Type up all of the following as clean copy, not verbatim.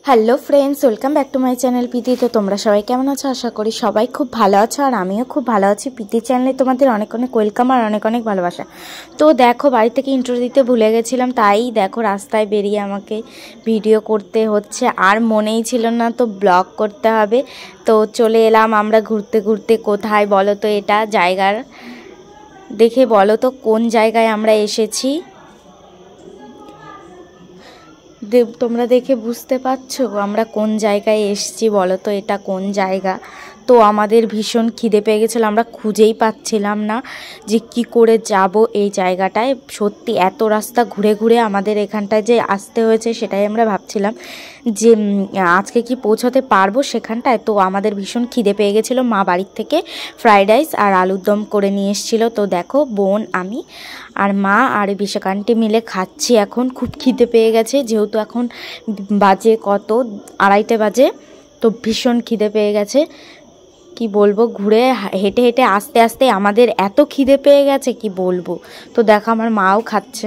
Hello friends, welcome back to my channel Preeti. তো তোমরা সবাই কেমন আছো? আশা করি সবাই খুব ভালো আছো, আর আমিও খুব ভালো আছি। প্রীতি চ্যানেলে তোমাদের অনেক অনেক ওয়েলকাম আর অনেক অনেক ভালোবাসা। তো দেখো, বাড়ি থেকে ইন্ট্রো দিতে ভুলে গেছিলাম, তাই দেখো রাস্তায় বেরিয়ে আমাকে ভিডিও করতে হচ্ছে, আর মনেই ছিল না তো ব্লগ করতে হবে। তো চলে এলাম আমরা ঘুরতে ঘুরতে। কোথায় বলো তো এটা জায়গার দেখে বলো তো কোন জায়গায় আমরা এসেছি? তোমরা দেখে বুঝতে পারছো আমরা কোন জায়গায় এসেছি? বলো তো এটা কোন জায়গা? তো আমাদের ভীষণ খিদে পেয়ে গেছিলো, আমরা খুঁজেই পাচ্ছিলাম না যে কি করে যাব এই জায়গাটায়। সত্যি এত রাস্তা ঘুরে ঘুরে আমাদের এখানটায় যে আসতে হয়েছে, সেটাই আমরা ভাবছিলাম যে আজকে কি পৌঁছতে পারবো সেখানটায়। তো আমাদের ভীষণ খিদে পেয়ে গেছিলো। মা বাড়ির থেকে ফ্রাইড রাইস আর আলুর দম করে নিয়ে এসেছিলো। তো দেখো, বোন, আমি আর মা আর বিশাখান্টি মিলে খাচ্ছি। এখন খুব খিদে পেয়ে গেছে, যেহেতু এখন বাজে কত, 2:30 বাজে। তো ভীষণ খিদে পেয়ে গেছে, কি বলবো। ঘুরে হেঁটে হেঁটে আস্তে আস্তে আমাদের এত খিদে পেয়ে গেছে কি বলবো। তো দেখো আমার মাও খাচ্ছে।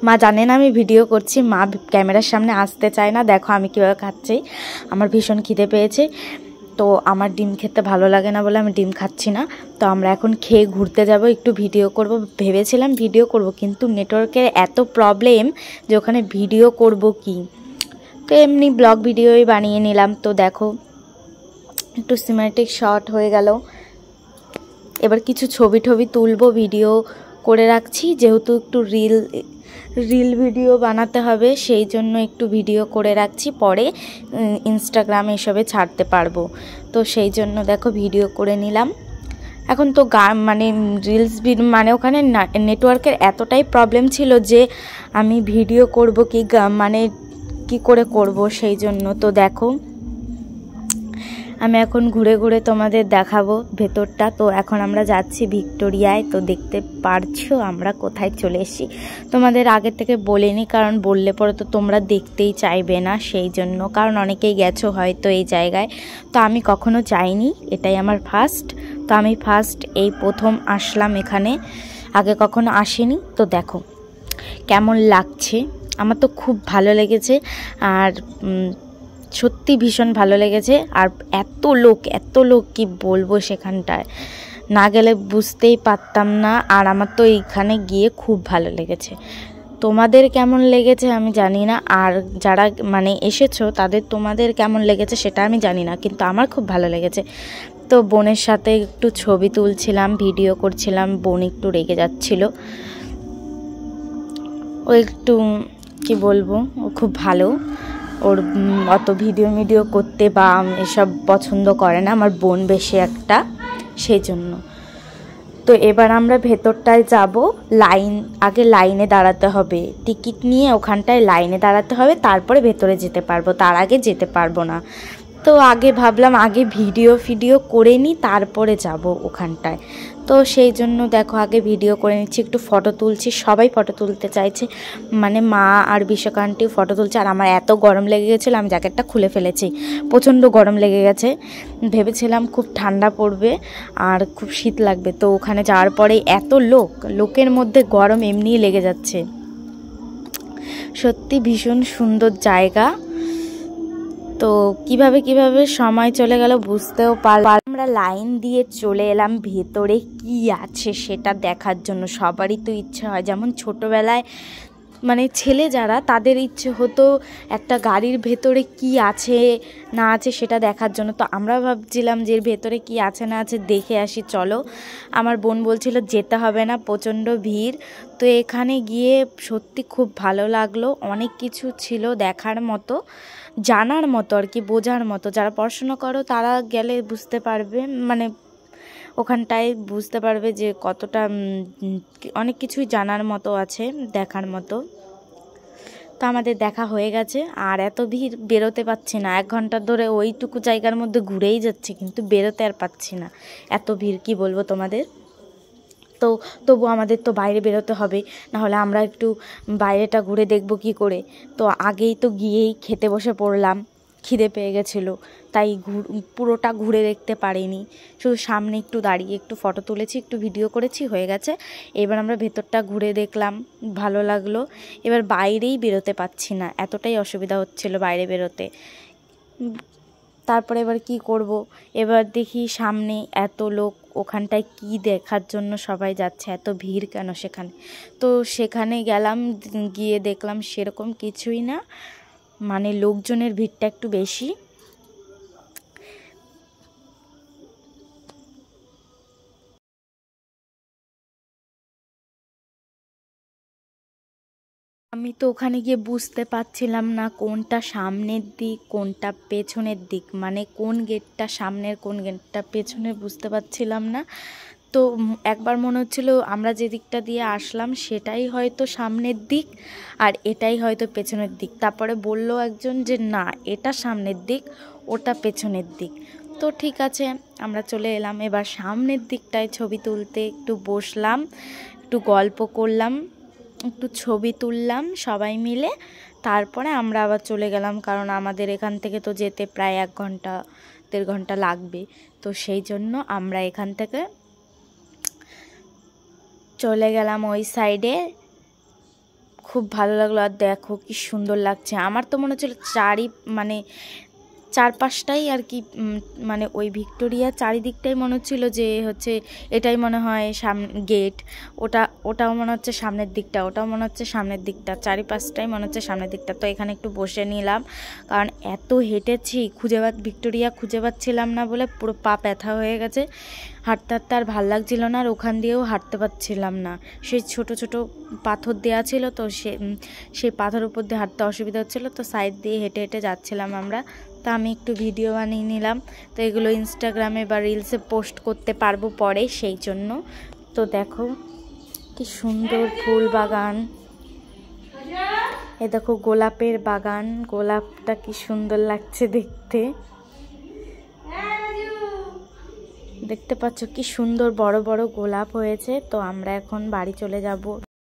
মা জানে না আমি ভিডিও করছি, মা ক্যামেরার সামনে আসতে চায় না। দেখো আমি কীভাবে খাচ্ছি, আমার ভীষণ খিদে পেয়েছে। তো আমার ডিম খেতে ভালো লাগে না বলে আমি ডিম খাচ্ছি না। তো আমরা এখন খেয়ে ঘুরতে যাব, একটু ভিডিও করব। ভেবেছিলাম ভিডিও করব, কিন্তু নেটওয়ার্কের এত প্রবলেম যে ওখানে ভিডিও করব কি। তো এমনি ব্লগ ভিডিওই বানিয়ে নিলাম। তো দেখো একটু সিনেম্যাটিক শট হয়ে গেল। এবার কিছু ছবি টবি তুলবো, ভিডিও করে রাখছি, যেহেতু একটু রিল ভিডিও বানাতে হবে, সেই জন্য একটু ভিডিও করে রাখছি, পরে ইনস্টাগ্রামে এসবে ছাড়তে পারবো। তো সেই জন্য দেখো ভিডিও করে নিলাম। এখন তো মানে রিলস মানে ওখানে নেটওয়ার্কের এতটাই প্রবলেম ছিল যে আমি ভিডিও করব কি মানে কি করে করব, সেই জন্য। তো দেখো আমি এখন ঘুরে ঘুরে তোমাদের দেখাবো ভেতরটা। তো এখন আমরা যাচ্ছি ভিক্টোরিয়ায়। তো দেখতে পারছো আমরা কোথায় চলে এসেছি। তোমাদের আগের থেকে বলিনি, কারণ বললে পরে তো তোমরা দেখতেই চাইবে না, সেই জন্য। কারণ অনেকেই গেছো হয়তো এই জায়গায়, তো আমি কখনো যাইনি, এটাই আমার ফার্স্ট। তো আমি ফার্স্ট এই প্রথম আসলাম এখানে, আগে কখনো আসিনি। তো দেখো কেমন লাগছে, আমার তো খুব ভালো লেগেছে, আর সত্যি ভীষণ ভালো লেগেছে। আর এত লোক কি বলবো, সেখানটায় না গেলে বুঝতেই পারতাম না। আর আমার তো এইখানে গিয়ে খুব ভালো লেগেছে। তোমাদের কেমন লেগেছে আমি জানি না, আর যারা মানে এসেছো তোমাদের কেমন লেগেছে সেটা আমি জানি না, কিন্তু আমার খুব ভালো লেগেছে। তো বোনের সাথে একটু ছবি তুলছিলাম, ভিডিও করছিলাম। বোন একটু রেগে যাচ্ছিল, ও একটু কি বলবো, ও খুব ভালো, ওর অত ভিডিও করতে বা এসব পছন্দ করে না আমার বোন বেশি একটা, সেই জন্য। তো এবার আমরা ভেতরটায় যাব। আগে লাইনে দাঁড়াতে হবে, টিকিট নিয়ে ওখানটায় লাইনে দাঁড়াতে হবে, তারপরে ভেতরে যেতে পারবো, তার আগে যেতে পারবো না। তো আগে ভাবলাম আগে ভিডিও করে নিই, তারপরে যাব ওখানটায়। তো সেই জন্য দেখো আগে ভিডিও করে নিচ্ছি, একটু ফটো তুলছি। সবাই ফটো তুলতে চাইছে, মানে মা আর বিশ্বকান্তিও ফটো তুলছে। আর আমার এত গরম লেগে গেছিলো, আমি জ্যাকেটটা খুলে ফেলেছি, প্রচণ্ড গরম লেগে গেছে। ভেবেছিলাম খুব ঠান্ডা পড়বে আর খুব শীত লাগবে। তো ওখানে যাওয়ার পরে এত লোকের মধ্যে গরম এমনিই লেগে যাচ্ছে। সত্যি ভীষণ সুন্দর জায়গা। তো কিভাবে সময় চলে গেল বুঝতেও পারলাম। আমরা লাইন দিয়ে চলে এলাম ভেতরে, কি আছে সেটা দেখার জন্য। সবারই তো ইচ্ছে হয়, যেমন ছোটোবেলায় মানে ছেলে যারা, তাদের ইচ্ছে হতো একটা গাড়ির ভেতরে কি আছে না আছে সেটা দেখার জন্য। তো আমরা ভাবছিলাম যে এর ভেতরে কি আছে না আছে দেখে আসি, চলো। আমার বোন বলছিল যেতে হবে না, প্রচণ্ড ভিড়। তো এখানে গিয়ে সত্যি খুব ভালো লাগলো, অনেক কিছু ছিল দেখার মতো, জানার মতো আর কি, বোঝার মতো। যারা পড়াশোনা করো তারা গেলে বুঝতে পারবে, মানে ওখানটায় বুঝতে পারবে যে কতটা অনেক কিছুই জানার মতো আছে, দেখার মতো। তো আমাদের দেখা হয়ে গেছে, আর এত ভিড় বেরোতে পারছি না। 1 ঘন্টা ধরে ওইটুকু জায়গার মধ্যে ঘুরেই যাচ্ছে, কিন্তু বেরোতে আর পাচ্ছি না, এত ভিড় কি বলবো তোমাদের। তো তবু আমাদের তো বাইরে বেরোতে হবে, নাহলে আমরা একটু বাইরেটা ঘুরে দেখব কি করে। তো আগেই তো গিয়েই খেতে বসে পড়লাম, খিদে পেয়ে গেছিলো, তাই পুরোটা ঘুরে দেখতে পারিনি, শুধু সামনে একটু দাঁড়িয়ে একটু ফটো তুলেছি, একটু ভিডিও করেছি, হয়ে গেছে। এবার আমরা ভেতরটা ঘুরে দেখলাম, ভালো লাগলো। এবার বাইরেই বেরোতে পারছি না, এতটাই অসুবিধা হচ্ছিল বাইরে বেরোতে। তারপরে এবার কি করব, এবার দেখি সামনে এত লোক, ওখানটায় কি দেখার জন্য সবাই যাচ্ছে, এত ভিড় কেন সেখানে। তো সেখানে গেলাম, গিয়ে দেখলাম সেরকম কিছুই না, মানে লোকজনের ভিড়টা একটু বেশি। আমি তো ওখানে গিয়ে বুঝতে পারছিলাম না কোনটা সামনের দিক কোনটা পেছনের দিক, মানে কোন গেটটা সামনের কোন গেটটা পেছনে বুঝতে পারছিলাম না। তো একবার মনে হচ্ছিল আমরা যে দিকটা দিয়ে আসলাম সেটাই হয়তো সামনের দিক আর এটাই হয়তো পেছনের দিক। তারপরে বলল একজন যে না, এটা সামনের দিক, ওটা পেছনের দিক। তো ঠিক আছে, আমরা চলে এলাম এবার সামনের দিকটায় ছবি তুলতে। একটু বসলাম, একটু গল্প করলাম, একটু ছবি তুললাম সবাই মিলে। তারপরে আমরা আবার চলে গেলাম, কারণ আমাদের এখান থেকে তো যেতে প্রায় 1 ঘন্টা 1.5 ঘন্টা লাগবে। তো সেই জন্য আমরা এখান থেকে চলে গেলাম ওই সাইডে। খুব ভালো লাগলো। আর দেখো কি সুন্দর লাগছে, আমার তো মনে হচ্ছিল মানে চারপাশটাই আর কি, মানে ওই ভিক্টোরিয়া চারিদিকটাই মনে হচ্ছিল যে হচ্ছে এটাই মনে হয় গেট, ওটাও মনে হচ্ছে সামনের দিকটা, ওটাও মনে হচ্ছে সামনের দিকটা, চারিপাশটাই মনে হচ্ছে সামনের দিকটা। তো এখানে একটু বসে নিলাম, কারণ এত হেঁটেছি ভিক্টোরিয়া খুঁজে পাচ্ছিলাম না বলে পুরো পা ব্যথা হয়ে গেছে। হাঁটতে হাঁটতে আর ভাল লাগছিল না, আর ওখান দিয়েও হাঁটতে পারছিলাম না, সেই ছোট ছোট পাথর দেওয়া ছিল, তো সেই পাথর উপর দিয়ে হাঁটতে অসুবিধা হচ্ছিলো। তো সাইড দিয়ে হেঁটে হেঁটে যাচ্ছিলাম আমরা। তা আমি একটু ভিডিও বানিয়ে নিলাম, তো এগুলো ইনস্টাগ্রামে বা রিলসে পোস্ট করতে পারবো পরে, সেই জন্য। তো দেখো কি সুন্দর ফুল বাগান, এ দেখো গোলাপের বাগান, গোলাপটা কি সুন্দর লাগছে দেখতে, দেখতে পাচ্ছ কি সুন্দর বড় বড় গোলাপ হয়েছে। তো আমরা এখন বাড়ি চলে যাব।